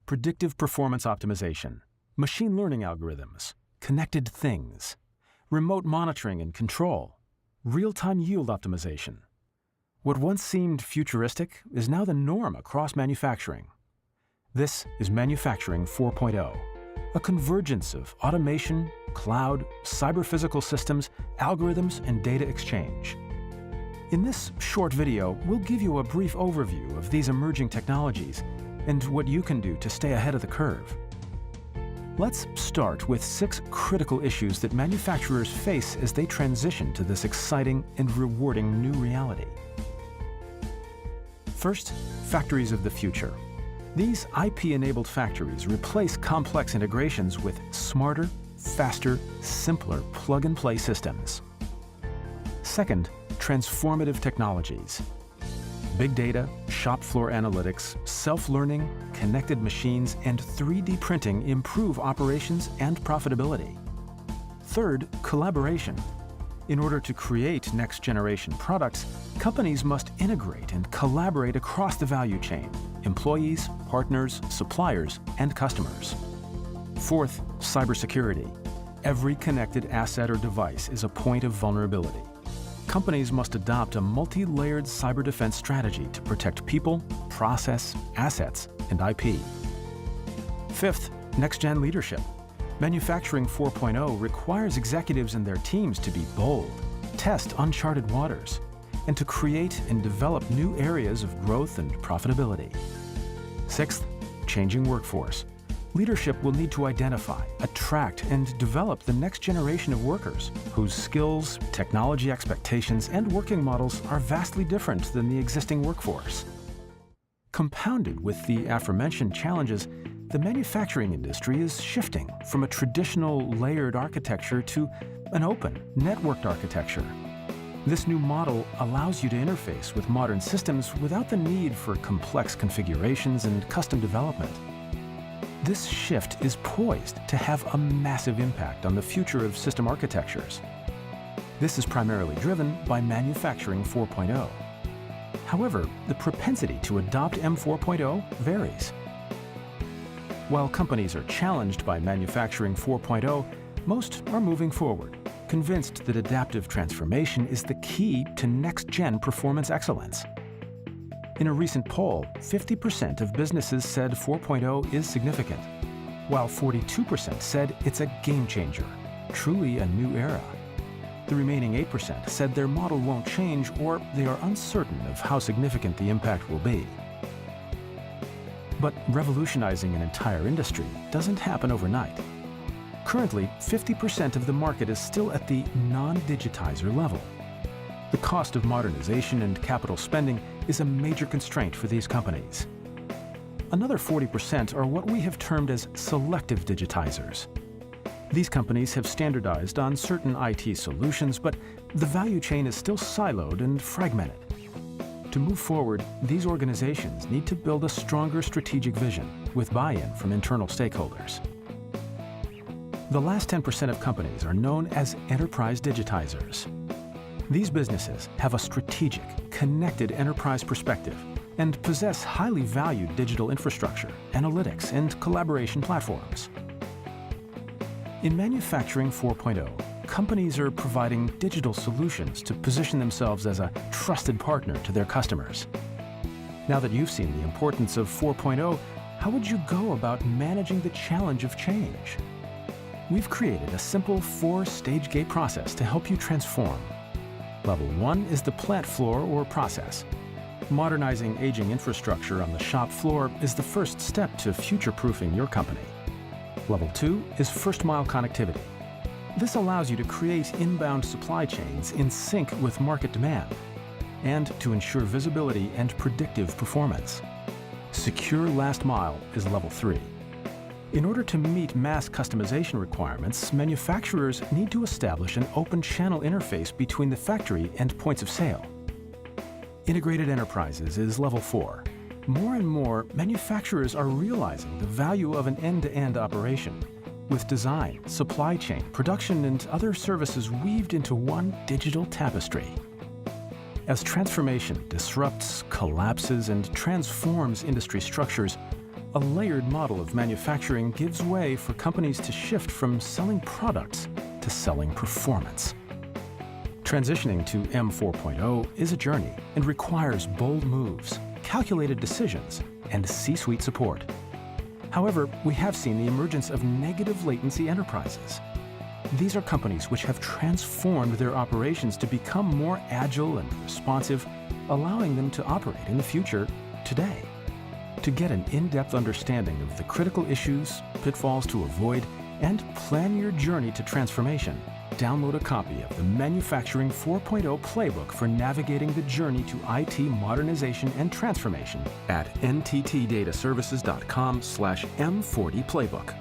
predictive performance optimization, machine learning algorithms, connected things, remote monitoring and control, real-time yield optimization. What once seemed futuristic is now the norm across manufacturing. This is Manufacturing 4.0, a convergence of automation, cloud, cyber-physical systems, algorithms, and data exchange. In this short video, we'll give you a brief overview of these emerging technologies and what you can do to stay ahead of the curve. Let's start with 6 critical issues that manufacturers face as they transition to this exciting and rewarding new reality. First, factories of the future. These IP-enabled factories replace complex integrations with smarter, faster, simpler plug-and-play systems. Second, transformative technologies. Big data, shop floor analytics, self-learning, connected machines, and 3D printing improve operations and profitability. Third, collaboration. In order to create next-generation products, companies must integrate and collaborate across the value chain: employees, partners, suppliers, and customers. Fourth, cybersecurity. Every connected asset or device is a point of vulnerability. Companies must adopt a multi-layered cyber defense strategy to protect people, process, assets, and IP. Fifth, next-gen leadership. Manufacturing 4.0 requires executives and their teams to be bold, test uncharted waters, and to create and develop new areas of growth and profitability. Sixth, changing workforce. Leadership will need to identify, attract, and develop the next generation of workers whose skills, technology expectations, and working models are vastly different than the existing workforce. Compounded with the aforementioned challenges, the manufacturing industry is shifting from a traditional layered architecture to an open, networked architecture. This new model allows you to interface with modern systems without the need for complex configurations and custom development. This shift is poised to have a massive impact on the future of system architectures. This is primarily driven by Manufacturing 4.0. However, the propensity to adopt M4.0 varies. While companies are challenged by Manufacturing 4.0, most are moving forward, convinced that adaptive transformation is the key to next-gen performance excellence. In a recent poll, 50% of businesses said 4.0 is significant, while 42% said it's a game changer, truly a new era. The remaining 8% said their model won't change or they are uncertain of how significant the impact will be. But revolutionizing an entire industry doesn't happen overnight. Currently, 50% of the market is still at the non-digitizer level. The cost of modernization and capital spending is a major constraint for these companies. Another 40% are what we have termed as selective digitizers. These companies have standardized on certain IT solutions, but the value chain is still siloed and fragmented. To move forward, these organizations need to build a stronger strategic vision with buy-in from internal stakeholders. The last 10% of companies are known as enterprise digitizers. These businesses have a strategic, connected enterprise perspective and possess highly valued digital infrastructure, analytics, and collaboration platforms. In Manufacturing 4.0, companies are providing digital solutions to position themselves as a trusted partner to their customers. Now that you've seen the importance of 4.0, how would you go about managing the challenge of change? We've created a simple 4-stage gate process to help you transform. Level 1 is the plant floor or process. Modernizing aging infrastructure on the shop floor is the first step to future-proofing your company. Level 2 is first-mile connectivity. This allows you to create inbound supply chains in sync with market demand and to ensure visibility and predictive performance. Secure last mile is level 3. In order to meet mass customization requirements, manufacturers need to establish an open channel interface between the factory and points of sale. Integrated enterprises is level 4. More and more, manufacturers are realizing the value of an end-to-end operation, with design, supply chain, production, and other services weaved into one digital tapestry. As transformation disrupts, collapses, and transforms industry structures, a layered model of manufacturing gives way for companies to shift from selling products to selling performance. Transitioning to M 4.0 is a journey and requires bold moves, calculated decisions, and C-suite support. However, we have seen the emergence of negative latency enterprises. These are companies which have transformed their operations to become more agile and responsive, allowing them to operate in the future today. To get an in-depth understanding of the critical issues, pitfalls to avoid, and plan your journey to transformation, download a copy of the Manufacturing 4.0 Playbook for navigating the journey to IT modernization and transformation at nttdataservices.com/M40playbook.